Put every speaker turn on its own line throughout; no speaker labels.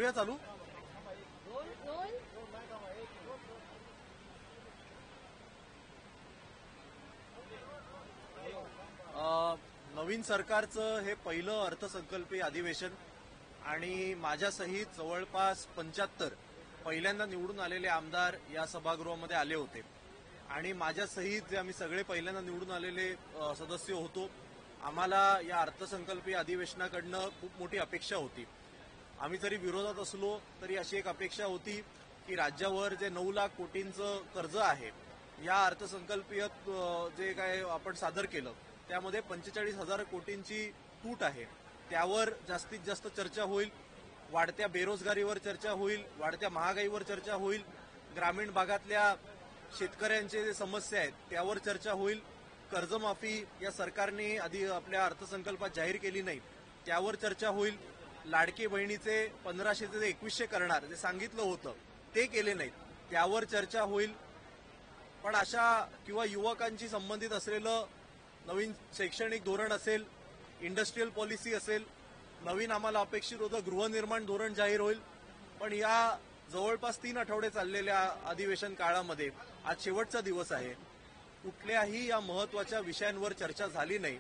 करूया चालू। नवीन सरकारचं हे पहिलं अर्थसंकल्पीय अधिवेशन आणि माझ्यासहित जवळपास 75 पहिल्यांदा निवडून आलेले आमदार या सभागृहामध्ये आले होते आणि माझ्यासहित जे आम्ही सगळे पहिल्यांदा निवडून आलेले सदस्य होतो, आम्हाला या अर्थसंकल्पीय अधिवेशनाकडनं खूप मोठी अपेक्षा होती। आम्ही जरी विरोधात असलो तरी अशी एक अपेक्षा होती की राज्यावर जे 9 लाख कोटींचं कर्ज आहे, या अर्थसंकल्पीय जे काय आपण सादर केलं त्यामध्ये 45,000 कोटींची तूट आहे, त्यावर जास्तीत जास्त चर्चा होईल। वाढत्या बेरोजगारीवर चर्चा होईल, वाढत्या महागाईवर चर्चा होईल, ग्रामीण भागातल्या शेतकऱ्यांचे जे समस्या आहेत त्यावर चर्चा होईल, कर्जमाफी या सरकारने आधी आपल्या अर्थसंकल्पात जाहीर केली नाही त्यावर चर्चा होईल, लाडके बहिणीचे 1500 ते 2100 करणार जे सांगितलं होतं ते केले नाहीत त्यावर चर्चा होईल। पण अशा किंवा युवकांशी संबंधित असलेलं नवीन शैक्षणिक धोरण असेल, इंडस्ट्रियल पॉलिसी असेल, नवीन आम्हाला अपेक्षित होतं गृहनिर्माण धोरण जाहीर होईल। पण या जवळपास 3 आठवडे चाललेल्या अधिवेशन काळामध्ये आज शेवटचा दिवस आहे, कुठल्याही या महत्वाच्या विषयांवर चर्चा झाली नाही।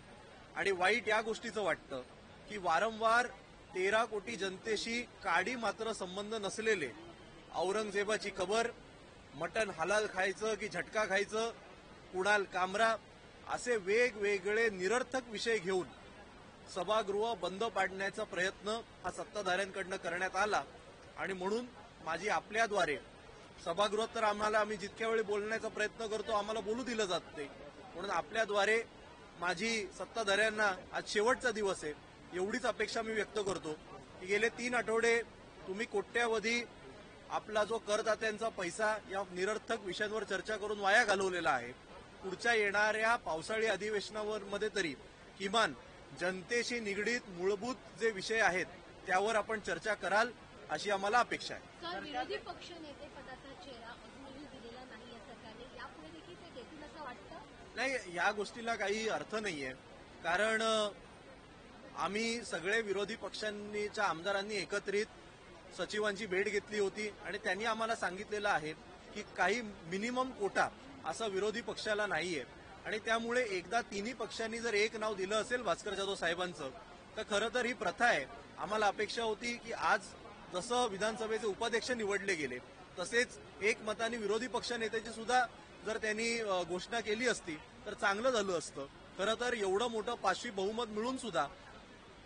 आणि वाईट या गोष्टीचं वाटतं की वारंवार 13 कोटी जनतेशी काडी मात्र संबंध नसलेले औरंगजेबाची कबर, मटण हलाल खायचं की झटका खायचं, कुणाल कामरा असे वेगवेगळे निरर्थक विषय घेऊन सभागृह बंद पाडण्याचा प्रयत्न हा सत्ताधाऱ्यांकडनं करण्यात आला। आणि म्हणून माझी आपल्याद्वारे सभागृहात तर आम्ही जितक्या वेळी बोलण्याचा प्रयत्न करतो आम्हाला बोलू दिलं जात नाही, म्हणून आपल्याद्वारे माझी सत्ताधाऱ्यांना आज शेवटचा दिवस आहे एवढीच अपेक्षा मी व्यक्त करतो की गेले 3 आठवडे तुम्ही कोट्यावधी आपला जो करदात्यांचा पैसा या निरर्थक विषयांवर चर्चा करून वाया घालवलेला आहे। पुढच्या येणाऱ्या पावसाळी अधिवेशनावर मध्ये तरी किमान जनतेशी निगडीत मूलभूत जे विषय आहेत त्यावर आपण चर्चा कराल अशी आम्हाला अपेक्षा आहे।
सर, विरोधी पक्ष नेते पदाचा चेहरा अजूनही दिलेला नाही सरकारने, यापुढे देखील ते देतील असं वाटतं?
नाही, या गोष्टीला काही अर्थ नाहीये, कारण आम्ही सगळे विरोधी पक्षांच्या आमदारांनी एकत्रित सचिवांची भेट घेतली होती आणि त्यांनी आम्हाला सांगितलेलं आहे की काही मिनिमम कोटा असं विरोधी पक्षाला नाहीये आणि त्यामुळे एकदा तिन्ही पक्षांनी जर एक नाव दिलं असेल भास्कर जाधव साहेबांचं तर खरं तर ही प्रथा आहे। आम्हाला अपेक्षा होती की आज जसं विधानसभेचे उपाध्यक्ष निवडले गेले तसेच एकमताने विरोधी पक्ष नेत्याची सुद्धा जर त्यांनी घोषणा केली असती तर चांगलं झालं असतं। खरं तर एवढं मोठं 5वी बहुमत मिळून सुद्धा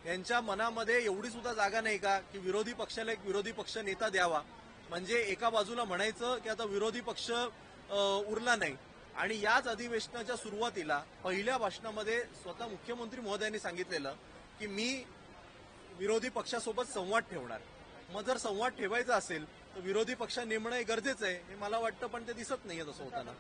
यांच्या मनामध्ये एवढी सुद्धा जागा नाही का की विरोधी पक्षाला एक विरोधी पक्ष नेता द्यावा, म्हणजे एका बाजूला म्हणायचं की आता विरोधी पक्ष उरला नाही। आणि याच अधिवेशनाच्या सुरुवातीला पहिल्या भाषणामध्ये स्वतः मुख्यमंत्री महोदयांनी सांगितलेलं की मी विरोधी पक्षासोबत संवाद ठेवणार। मग जर संवाद ठेवायचा असेल तर विरोधी पक्ष नेमणं गरजेचं आहे हे मला वाटतं, पण ते दिसत नाहीये तसं होताना।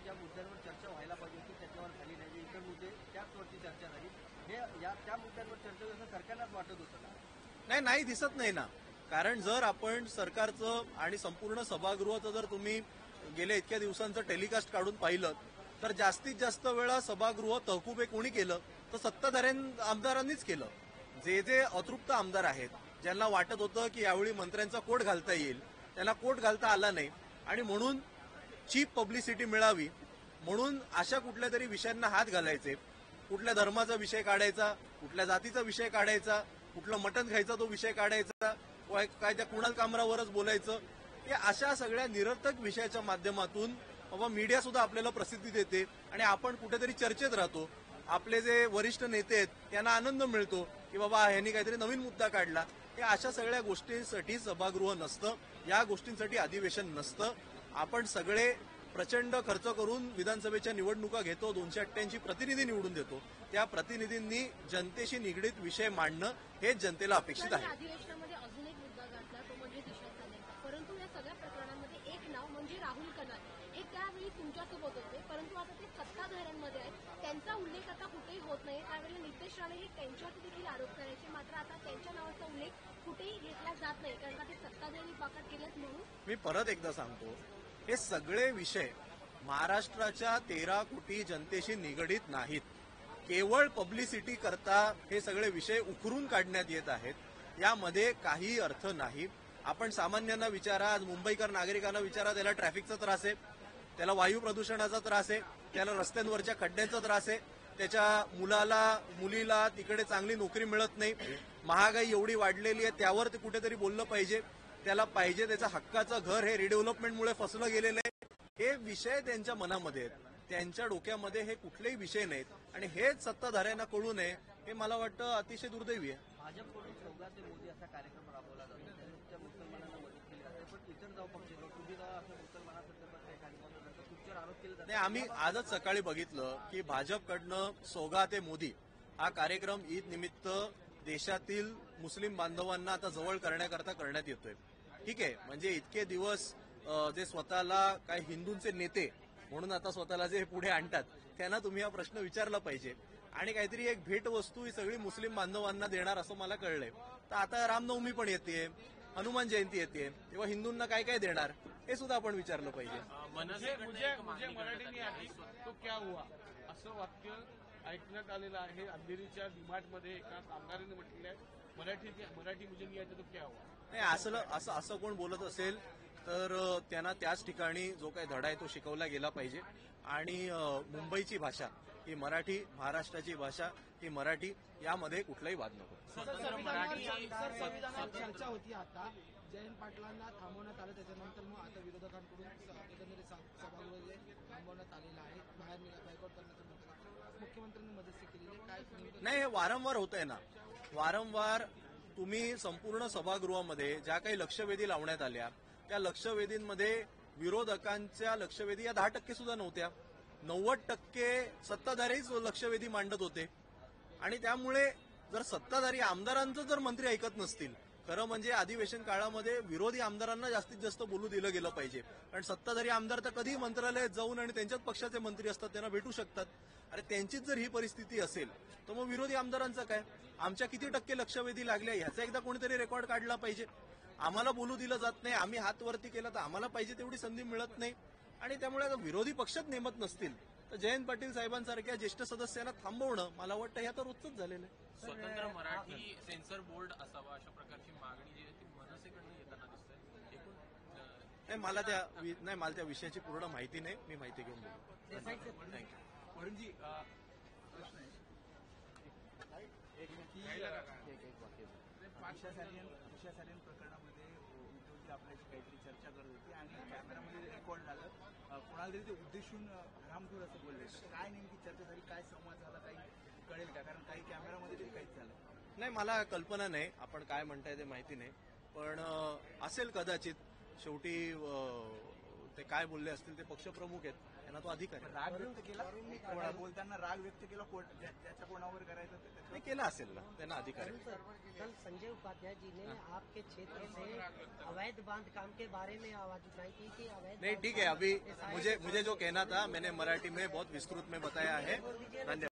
ज्या मुद्द्यांवर चर्चा व्हायला पाहिजे होती त्याच्यावर झाली नाही, इतर मुद्दे त्याचवरती चर्चा झाली, हे त्या मुद्द्यांवर चर्चा जसं सरकारलाच वाटत होतं
नाही दिसत नाही ना, कारण जर आपण सरकारचं आणि संपूर्ण सभागृहाचं जर तुम्ही गेल्या इतक्या दिवसांचं टेलिकास्ट काढून पाहिलं तर जास्तीत जास्त वेळा सभागृह तहकूब कोणी केलं तर सत्ताधाऱ्या आमदारांनीच केलं। जे अतृप्त आमदार आहेत, ज्यांना वाटत होतं की यावेळी मंत्र्यांचा कोट घालता येईल, त्यांना कोट घालता आला नाही आणि म्हणून चीप पब्लिसिटी मिळावी म्हणून अशा कुठल्या तरी विषयांना हात घालायचे, कुठल्या धर्माचा विषय काढायचा, कुठल्या जातीचा विषय काढायचा, कुठलं मटण खायचा तो विषय काढायचा, काय त्या कुणाल कामरावरच बोलायचं, या अशा सगळ्या निरर्थक विषयाच्या माध्यमातून बाबा मीडिया सुद्धा आपल्याला प्रसिद्धी देते आणि आपण कुठेतरी चर्चेत राहतो। आपले जे वरिष्ठ नेते आहेत त्यांना आनंद मिळतो की बाबा ह्यांनी काहीतरी नवीन मुद्दा काढला। या अशा सगळ्या गोष्टींसाठी सभागृह नसतं, या गोष्टींसाठी अधिवेशन नसतं। आपण सगळे प्रचंड खर्च करून विधानसभेच्या निवडणुका घेतो, 288 प्रतिनिधी निवडून देतो, त्या प्रतिनिधींनी जनतेशी निगडीत विषय मांडणं हेच जनतेला अपेक्षित आहे।
अधिवेशनामध्ये अजून एक मुद्दा गाठला तो म्हणजे दिशा चालेचा, परंतु या सगळ्या प्रकरणांमध्ये एक नाव म्हणजे राहुल कनाल हे त्यावेळी तुमच्यासोबत होते, परंतु आता ते सत्ताधाऱ्यांमध्ये आहेत, त्यांचा उल्लेख आता कुठेही होत नाही। त्यावेळेला नितेश राणे हे त्यांच्यावर देखील आरोप करायचे, मात्र आता त्यांच्या नावाचा उल्लेख कुठेही घेतला जात नाही, कारण का ते सत्ताधारी पाकट केलेत म्हणून।
मी परत एकदा सांगतो, हे सगळे विषय महाराष्ट्राच्या 13 कोटी जनतेशी निगडीत नाहीत, केवळ पब्लिसिटी करता हे सगळे विषय उकरून काढण्यात येत आहेत। यामध्ये काही अर्थ नाही. आपण सामान्यांना विचारा, आज मुंबईकर नागरिकांना विचारा, त्याला ट्रॅफिकचा त्रास आहे, त्याला वायू प्रदूषणाचा त्रास आहे, त्याला रस्त्यांवरच्या खड्ड्यांचा त्रास आहे, त्याच्या मुलीला तिकडे चांगली नोकरी मिळत नाही, महागाई एवढी वाढलेली आहे, त्यावर ते कुठेतरी बोललं पाहिजे. त्याला पाहिजे त्याचं हक्काचं घर, हे रिडेव्हलपमेंटमुळे फसलं गेलेलं आहे. हे विषय त्यांच्या मनामध्ये आहेत, त्यांच्या डोक्यामध्ये हे कुठलेही विषय नाहीत आणि हेच सत्ताधाऱ्यांना कळू नये हे मला वाटतं अतिशय दुर्दैवी आहे.
भाजपकडून सौगात ते मोदी असा कार्यक्रम राबवला जातो, त्या मुसलमानांना मदत केली जाते, पण इतर जाऊ पक्ष तुम्ही जेव्हा असं मुसलमानासंदर्भात काही कार्यक्रम करता तुमच्यावर आरोप केले जाते.
नाही, आम्ही आजच सकाळी बघितलं की भाजपकडनं सौगात ए मोदी हा कार्यक्रम ईद निमित्त देशातील मुस्लिम बांधवांना आता जवळ करण्याकरता करण्यात येतोय. ठीक आहे, म्हणजे इतके दिवस जे स्वतःला काही हिंदूंचे नेते म्हणून आता स्वतःला जे पुढे आणतात त्यांना तुम्ही हा प्रश्न विचारला पाहिजे आणि काहीतरी एक भेटवस्तू ही सगळी मुस्लिम बांधवांना देणार असं मला कळलंय. तर आता रामनवमी पण येते, हनुमान जयंती येते, तेव्हा हिंदूंना काय काय देणार हे सुद्धा आपण विचारलं पाहिजे.
मुझे मराठी नहीं आती तो क्या हुआ असं वाक्य ऐकण्यात आलेलं आहे. अंधेरीच्या डीमार्टमध्ये एका कामगाराने म्हटलेलं आहे, मराठी मुझे नहीं आती तो क्या हुआ.
नाही, असं कोण बोलत असेल तर त्यांना त्याच ठिकाणी जो काही धडा आहे तो शिकवला गेला पाहिजे आणि मुंबईची भाषा ही मराठी, महाराष्ट्राची भाषा ही मराठी, यामध्ये कुठलाही वाद नको.
संविधानावर चर्चा होती आता जयंत पाटलांना थांबवण्यात आलं, त्याच्यानंतर मग आता विरोधकांकडून एकंदरीत सभागृह थांबवण्यात आलेलं आहे, बाहेर बायकॉट करण्याचं म्हटलं, मुख्यमंत्र्यांनी मदत केलेली आहे. काय
नाही, हे वारंवार होत आहे ना, वारंवार तुम्ही संपूर्ण सभागृहामध्ये ज्या काही लक्षवेधी लावण्यात आल्या त्या लक्षवेधींमध्ये विरोधकांच्या लक्षवेधी या 10% सुद्धा नव्हत्या. 90% सत्ताधारीच लक्षवेधी मांडत होते आणि त्यामुळे जर सत्ताधारी आमदारांचं जर मंत्री ऐकत नसतील, खरं म्हणजे अधिवेशन काळामध्ये विरोधी आमदारांना जास्तीत जास्त बोलू दिलं गेलं पाहिजे. कारण सत्ताधारी आमदार तर कधीही मंत्रालयात जाऊन आणि त्यांच्याच पक्षाचे मंत्री असतात, त्यांना भेटू शकतात. अरे त्यांचीच जर ही परिस्थिती असेल तर मग विरोधी आमदारांचं काय? आमच्या किती टक्के लक्षवेधी लागल्या ह्याचा एकदा कोणीतरी रेकॉर्ड काढला पाहिजे. आम्हाला बोलू दिलं जात नाही, आम्ही हात वरती केला तर आम्हाला पाहिजे तेवढी संधी मिळत नाही आणि त्यामुळे विरोधी पक्षात नेमत नसतील तर जयंत पाटील साहेबांसारख्या ज्येष्ठ सदस्यांना थांबवणं मला वाटतं हे आता रोजच झालेलं आहे.
स्वतंत्र मराठी सेन्सर बोर्ड असावा अशा प्रकारची मागणी जी आहे ती मनसेकडनं येताना दिसते. एकूण
मला त्या विषयाची पूर्ण माहिती नाही, मी माहिती घेऊन बोलतो. थँक्यू.
वरुणजी प्रश्न आहे दिशा सालियन प्रकरणामध्ये उद्धवजी आपल्याशी काहीतरी चर्चा करत होती आणि कॅमेरामध्ये रेकॉर्ड झालं, कोणाला तरी ते उद्देशून हरामखोर असं बोलले. काय नेमकी चर्चा झाली, काय संवाद झाला, काही कळेल का? कारण काही कॅमेरामध्ये तरी काहीच झालं
नाही, मला कल्पना नाही, आपण काय म्हणताय ते माहिती नाही, पण असेल कदाचित. शेवटी ते काय बोलले असतील ते पक्षप्रमुख आहेत, त्यांना तो अधिकार आहे.
राग व्यक्त केला बोलताना, राग व्यक्त केला ज्याच्या कोणावर करायचं
नाही केला असेल ना, त्यांना अधिकार आहे.
कल संजय उपाध्याय जी ने आपके क्षेत्र से अवैध बांधकाम के बारे में आवाज उठाई थी कि अवैध
नहीं, ठीक है, अभी मुझे जो कहना था मैंने मराठी में बहुत विस्तृत में बताया है. धन्यवाद.